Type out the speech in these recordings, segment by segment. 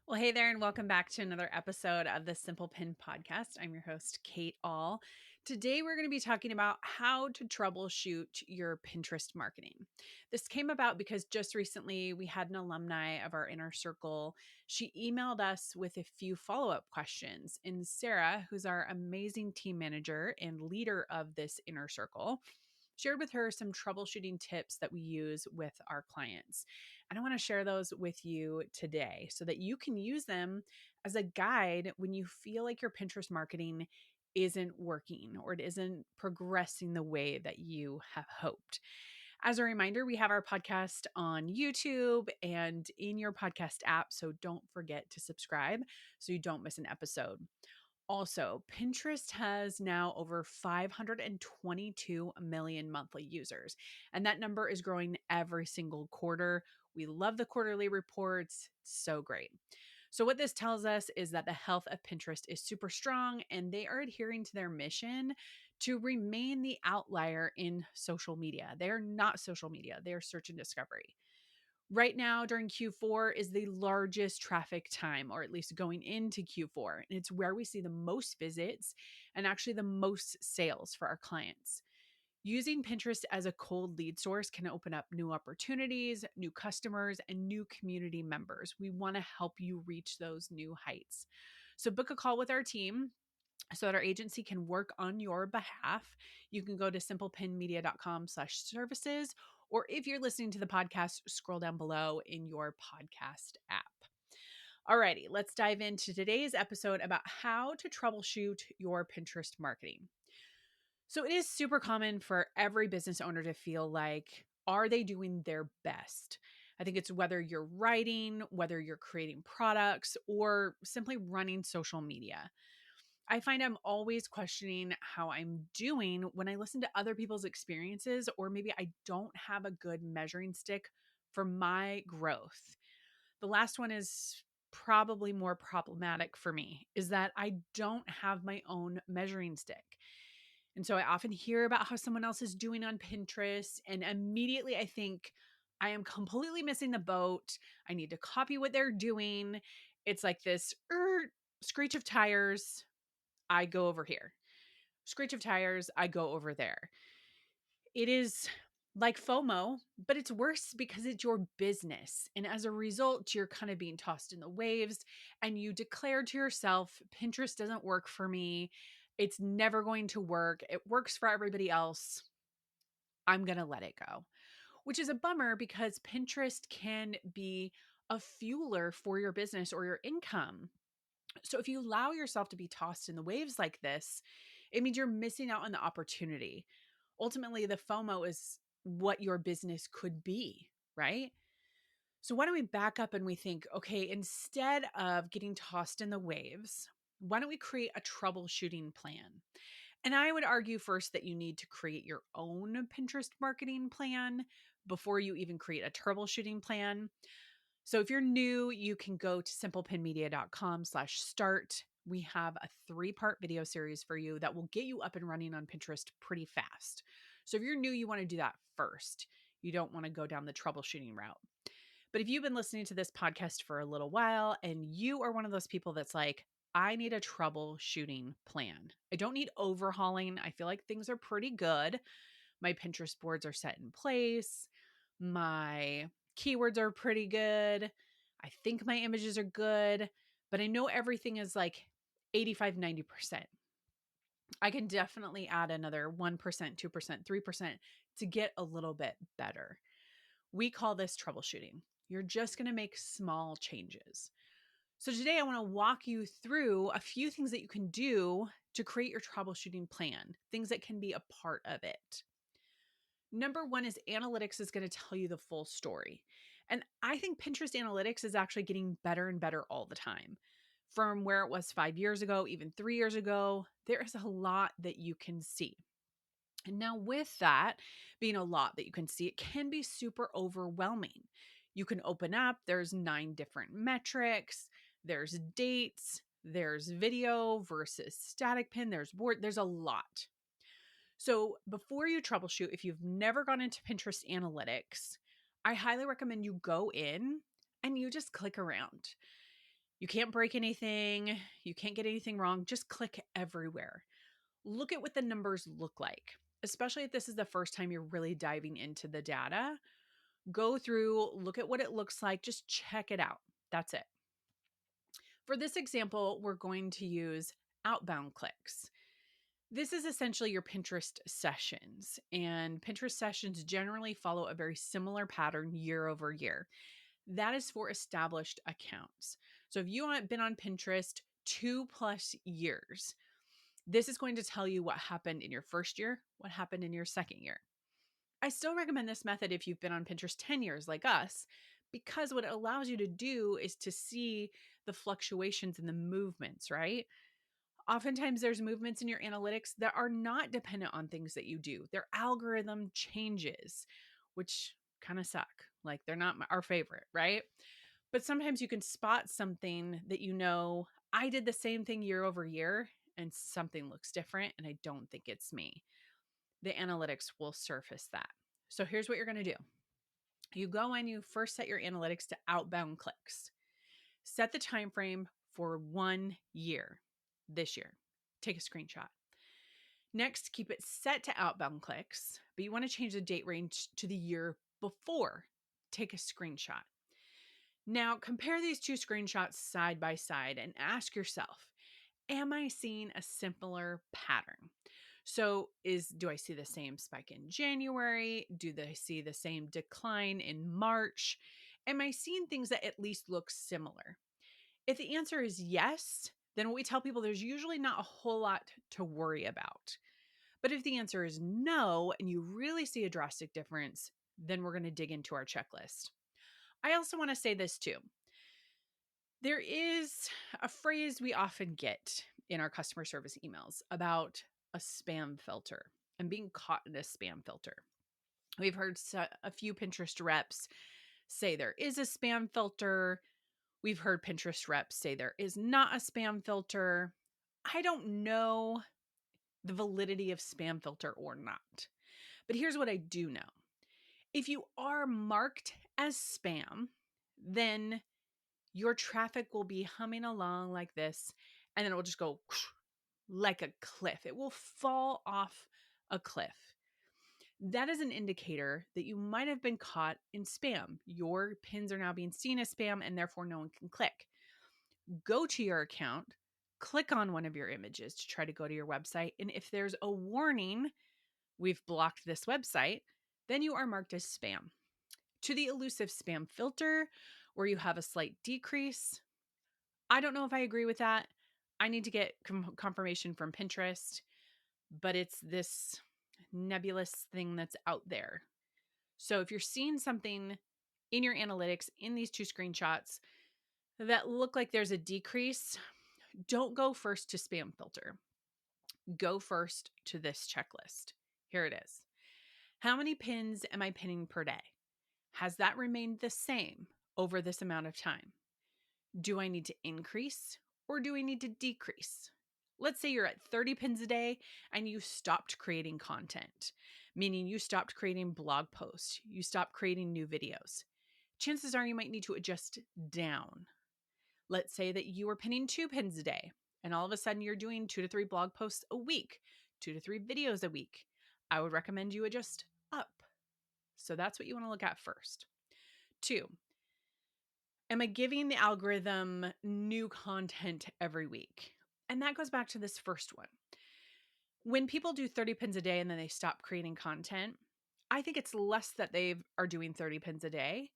Well, hey there, and welcome back to another episode of the Simple Pin Podcast. I'm your host, Kate All. Today, we're going to be talking about how to troubleshoot your Pinterest marketing. This came about because just recently we had an alumni of our inner circle. She emailed us with a few follow up questions, and Sarah, who's our amazing team manager and leader of this inner circle, shared with her some troubleshooting tips that we use with our clients. And I want to share those with you today so that you can use them as a guide when you feel like your Pinterest marketing isn't working or it isn't progressing the way that you have hoped. As a reminder, we have our podcast on YouTube and in your podcast app. So don't forget to subscribe so you don't miss an episode. Also, Pinterest has now over 522 million monthly users, and that number is growing every single quarter. We love the quarterly reports. So great. So, what this tells us is that the health of Pinterest is super strong, and they are adhering to their mission to remain the outlier in social media. They are not social media, they are search and discovery. Right now, during Q4 is the largest traffic time, or at least going into Q4. And it's where we see the most visits and actually the most sales for our clients. Using Pinterest as a cold lead source can open up new opportunities, new customers, and new community members. We want to help you reach those new heights. So book a call with our team so that our agency can work on your behalf. You can go to simplepinmedia.com/services, or if you're listening to the podcast, scroll down below in your podcast app. Alrighty, let's dive into today's episode about how to troubleshoot your Pinterest marketing. So it is super common for every business owner to feel like, are they doing their best? I think it's whether you're writing, whether you're creating products, or simply running social media. I find I'm always questioning how I'm doing when I listen to other people's experiences, or maybe I don't have a good measuring stick for my growth. The last one is probably more problematic for me, is that I don't have my own measuring stick. And so I often hear about how someone else is doing on Pinterest, and immediately I think I am completely missing the boat. I need to copy what they're doing. It's like this screech of tires. I go over here. Screech of tires, I go over there. It is like FOMO, but it's worse because it's your business. And as a result, you're kind of being tossed in the waves and you declare to yourself, Pinterest doesn't work for me. It's never going to work. It works for everybody else. I'm going to let it go, which is a bummer because Pinterest can be a fueler for your business or your income. So if you allow yourself to be tossed in the waves like this, it means you're missing out on the opportunity. Ultimately, the FOMO is what your business could be, right? So why don't we back up and we think, okay, instead of getting tossed in the waves, why don't we create a troubleshooting plan? And I would argue first that you need to create your own Pinterest marketing plan before you even create a troubleshooting plan. So if you're new, you can go to simplepinmedia.com/start. We have a 3-part video series for you that will get you up and running on Pinterest pretty fast. So if you're new, you want to do that first. You don't want to go down the troubleshooting route. But if you've been listening to this podcast for a little while and you are one of those people that's like, I need a troubleshooting plan. I don't need overhauling. I feel like things are pretty good. My Pinterest boards are set in place. My keywords are pretty good. I think my images are good, but I know everything is like 85, 90%. I can definitely add another 1%, 2%, 3% to get a little bit better. We call this troubleshooting. You're just going to make small changes. So today I want to walk you through a few things that you can do to create your troubleshooting plan, things that can be a part of it. Number one is analytics is going to tell you the full story. And I think Pinterest analytics is actually getting better and better all the time. From where it was 5 years ago, even 3 years ago, there is a lot that you can see. And now, with that being a lot that you can see, it can be super overwhelming. You can open up, there's 9 different metrics, there's dates, there's video versus static pin, there's board, there's a lot. So before you troubleshoot, if you've never gone into Pinterest analytics, I highly recommend you go in and you just click around. You can't break anything. You can't get anything wrong. Just click everywhere. Look at what the numbers look like, especially if this is the first time you're really diving into the data. Go through, look at what it looks like, just check it out. That's it. For this example, we're going to use outbound clicks. This is essentially your Pinterest sessions, and Pinterest sessions generally follow a very similar pattern year over year. That is for established accounts. So if you have been on Pinterest 2+ years, this is going to tell you what happened in your first year, what happened in your second year. I still recommend this method if you've been on Pinterest 10 years like us, because what it allows you to do is to see the fluctuations and the movements, right? Oftentimes there's movements in your analytics that are not dependent on things that you do. Their algorithm changes, which kind of suck. Like they're not our favorite, right? But sometimes you can spot something that I did the same thing year over year and something looks different and I don't think it's me. The analytics will surface that. So here's what you're going to do. You go in, you first set your analytics to outbound clicks. Set the time frame for 1 year this year. Take a screenshot. Next, keep it set to outbound clicks, but you want to change the date range to the year before. Take a screenshot. Now, compare these two screenshots side by side and ask yourself, am I seeing a similar pattern? So do I see the same spike in January? Do I see the same decline in March? Am I seeing things that at least look similar? If the answer is yes, then what we tell people, there's usually not a whole lot to worry about. But if the answer is no, and you really see a drastic difference, then we're going to dig into our checklist. I also want to say this too. There is a phrase we often get in our customer service emails about a spam filter and being caught in a spam filter. We've heard a few Pinterest reps say there is a spam filter. We've heard Pinterest reps say there is not a spam filter. I don't know the validity of spam filter or not. But here's what I do know. If you are marked as spam, then your traffic will be humming along like this, and then it will just go like a cliff. It will fall off a cliff. That is an indicator that you might have been caught in spam. Your pins are now being seen as spam, and therefore no one can click. Go to your account, click on one of your images to try to go to your website, and if there's a warning, we've blocked this website, then you are marked as spam. To the elusive spam filter, where you have a slight decrease, I don't know if I agree with that. I need to get confirmation from Pinterest, but it's this nebulous thing that's out there. So if you're seeing something in your analytics in these two screenshots that look like there's a decrease, don't go first to spam filter. Go first to this checklist. Here it is. How many pins am I pinning per day? Has that remained the same over this amount of time? Do I need to increase or do I need to decrease? Let's say you're at 30 pins a day and you stopped creating content, meaning you stopped creating blog posts, you stopped creating new videos. Chances are you might need to adjust down. Let's say that you were pinning 2 pins a day and all of a sudden you're doing 2 to 3 blog posts a week, 2 to 3 videos a week. I would recommend you adjust up. So that's what you want to look at first. 2, am I giving the algorithm new content every week? And that goes back to this first one. When people do 30 pins a day and then they stop creating content, I think it's less that they are doing 30 pins a day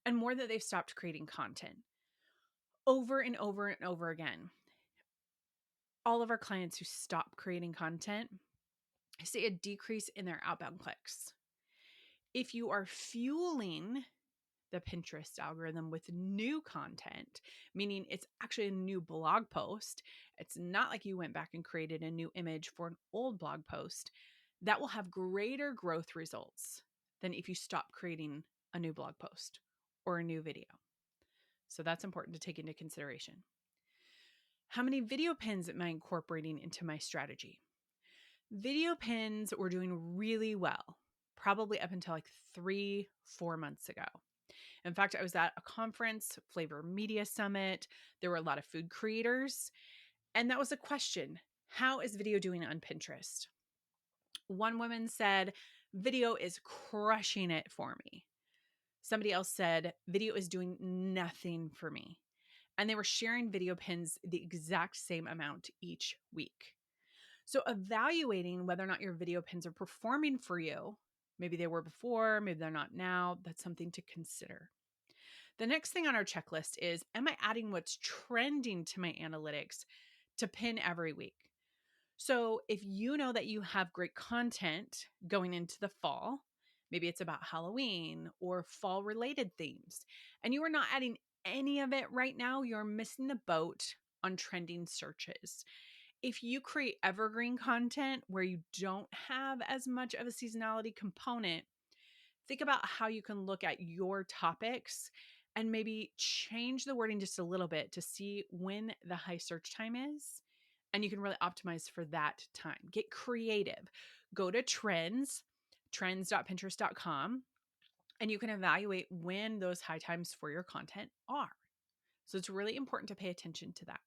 and more that they've stopped creating content over and over and over again. All of our clients who stop creating content, I see a decrease in their outbound clicks. If you are fueling the Pinterest algorithm with new content, meaning it's actually a new blog post, it's not like you went back and created a new image for an old blog post, that will have greater growth results than if you stop creating a new blog post or a new video. So that's important to take into consideration. How many video pins am I incorporating into my strategy? Video pins were doing really well, probably up until like 3-4 months ago. In fact, I was at a conference, Flavor Media Summit. There were a lot of food creators. And that was a question. How is video doing on Pinterest? One woman said, video is crushing it for me. Somebody else said, video is doing nothing for me. And they were sharing video pins the exact same amount each week. So evaluating whether or not your video pins are performing for you, maybe they were before, maybe they're not now, that's something to consider. The next thing on our checklist is, am I adding what's trending to my analytics to pin every week? So if you know that you have great content going into the fall, maybe it's about Halloween or fall related themes, and you are not adding any of it right now, you're missing the boat on trending searches. If you create evergreen content where you don't have as much of a seasonality component, think about how you can look at your topics and maybe change the wording just a little bit to see when the high search time is. And you can really optimize for that time. Get creative. Go to trends.pinterest.com, and you can evaluate when those high times for your content are. So it's really important to pay attention to that.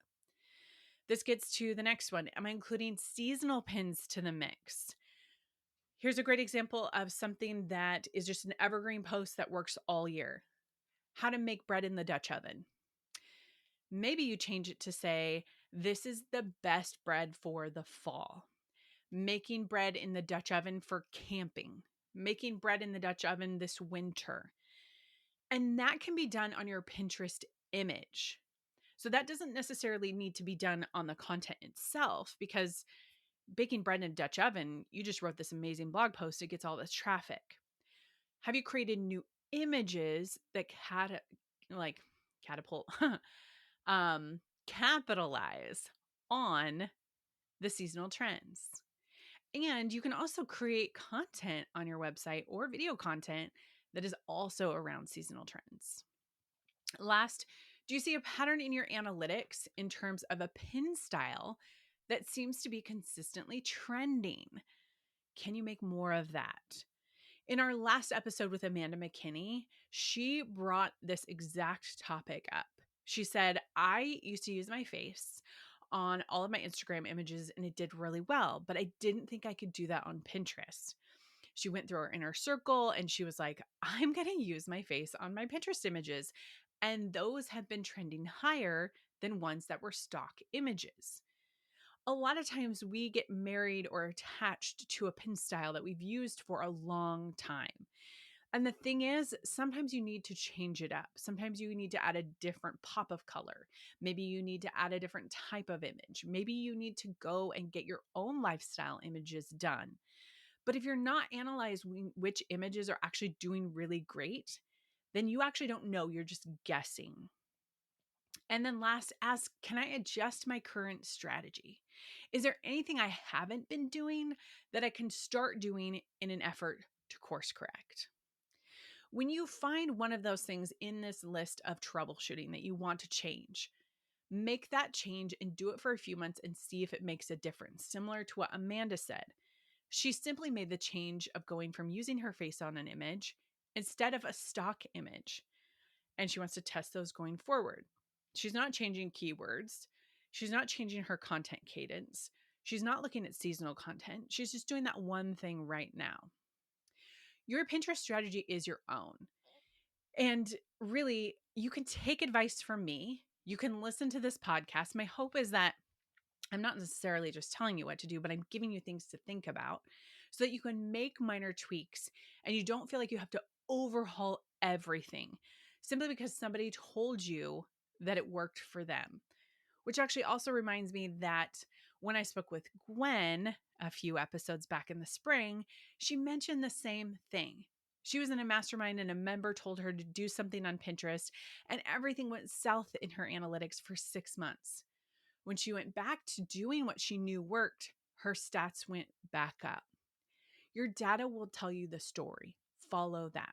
This gets to the next one. Am I including seasonal pins to the mix? Here's a great example of something that is just an evergreen post that works all year. How to make bread in the Dutch oven. Maybe you change it to say, this is the best bread for the fall. Making bread in the Dutch oven for camping. Making bread in the Dutch oven this winter. And that can be done on your Pinterest image. So that doesn't necessarily need to be done on the content itself, because baking bread in a Dutch oven, you just wrote this amazing blog post, it gets all this traffic. Have you created new images that catapult, capitalize on the seasonal trends? And you can also create content on your website or video content that is also around seasonal trends. Last, do you see a pattern in your analytics in terms of a pin style that seems to be consistently trending? Can you make more of that? In our last episode with Amanda McKinney, she brought this exact topic up. She said, I used to use my face on all of my Instagram images and it did really well, but I didn't think I could do that on Pinterest. She went through her inner circle and she was like, I'm going to use my face on my Pinterest images. And those have been trending higher than ones that were stock images. A lot of times we get married or attached to a pin style that we've used for a long time. And the thing is, sometimes you need to change it up. Sometimes you need to add a different pop of color. Maybe you need to add a different type of image. Maybe you need to go and get your own lifestyle images done. But if you're not analyzing which images are actually doing really great, then you actually don't know. You're just guessing. And then last, ask, can I adjust my current strategy? Is there anything I haven't been doing that I can start doing in an effort to course correct? When you find one of those things in this list of troubleshooting that you want to change, make that change and do it for a few months and see if it makes a difference. Similar to what Amanda said. She simply made the change of going from using her face on an image instead of a stock image. And she wants to test those going forward. She's not changing keywords. She's not changing her content cadence. She's not looking at seasonal content. She's just doing that one thing right now. Your Pinterest strategy is your own. And really, you can take advice from me. You can listen to this podcast. My hope is that I'm not necessarily just telling you what to do, but I'm giving you things to think about so that you can make minor tweaks and you don't feel like you have to overhaul everything simply because somebody told you that it worked for them. Which actually also reminds me that when I spoke with Gwen a few episodes back in the spring, she mentioned the same thing. She was in a mastermind and a member told her to do something on Pinterest and everything went south in her analytics for 6 months. When she went back to doing what she knew worked, her stats went back up. Your data will tell you the story. Follow that.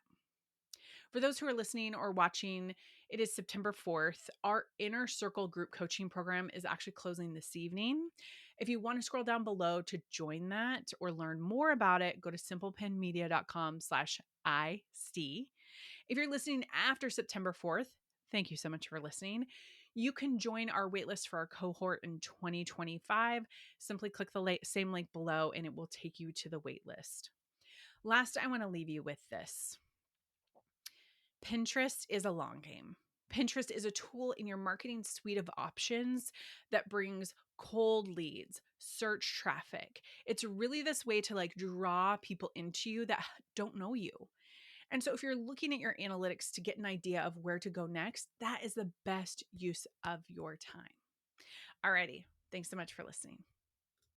For those who are listening or watching, it is September 4th. Our Inner Circle group coaching program is actually closing this evening. If you want to scroll down below to join that or learn more about it, go to simplepinmedia.com/IC. If you're listening after September 4th, thank you so much for listening. You can join our waitlist for our cohort in 2025. Simply click the same link below and it will take you to the waitlist. Last, I want to leave you with this. Pinterest is a long game. Pinterest is a tool in your marketing suite of options that brings cold leads, search traffic. It's really this way to like draw people into you that don't know you. And so if you're looking at your analytics to get an idea of where to go next, that is the best use of your time. Alrighty. Thanks so much for listening.